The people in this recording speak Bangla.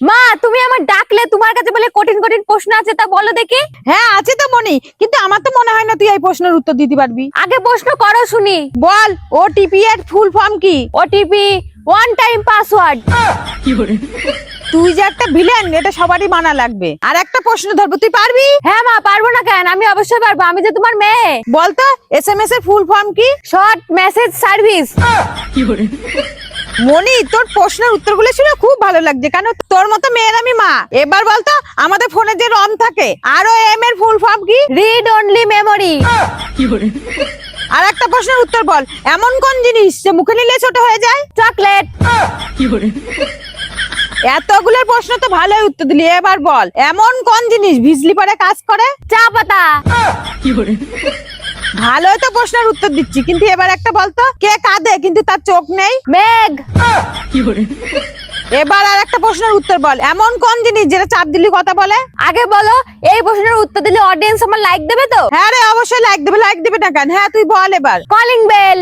মা তুমি আমার ডাকলে, তোমার কাছে বলে কঠিন কঠিন প্রশ্ন আছে, তা বলো দেখি। হ্যাঁ আছে তো মনি, কিন্তু আমার তো মনে হয় না তুই এই প্রশ্নের উত্তর দিতে পারবি। আগে প্রশ্ন করো শুনি। বল, ওটিপি এর ফুল ফর্ম কি? OTP one time password. তুই যে একটা ভিলেন, এটা সবারই মানা লাগবে। আর একটা প্রশ্ন ধরবো, তুই পারবি? হ্যাঁ মা, পারবো না কেন, আমি অবশ্যই পারবো, আমি যে তোমার মেয়ে। বলতো এসএমএস এর ফুল ফর্ম কি? Short message service. মনি, তোর প্রশ্নের উত্তরগুলো শুনে খুব ভালো লাগছে, কারণ তোর মতো মেয়ের আমি মা। এবার বলতো আমাদের ফোনে যে রম থাকে, আর এম এর ফুল ফর্ম কি? Read only memory. আর একটা প্রশ্নের উত্তর বল, এমন কোন জিনিস যে মুখে নিলে ছোট হয়ে যায়? চকলেট। এতগুলো প্রশ্ন তো ভালোই উত্তর দিলি, এবার বল এমন কোন জিনিস বিজলি পরে কাজ করে? চা পাতা। ভালোই তো প্রশ্নের উত্তর দিচ্ছি, কিন্তু এবার একটা বলতো, কে কাঁদে কিন্তু তার চোখ নেই? মেঘ। এবার আর একটা প্রশ্নের উত্তর বল, এমন কোন জিনিস যেটা চাপ দিলি কথা বলে? আগে বলো, এই প্রশ্নের উত্তর দিলে অডিয়েন্স আমার লাইক দেবে তো? হ্যাঁ রে, অবশ্যই লাইক দেবে না কেন? হ্যাঁ তুই বল এবার। Calling bell.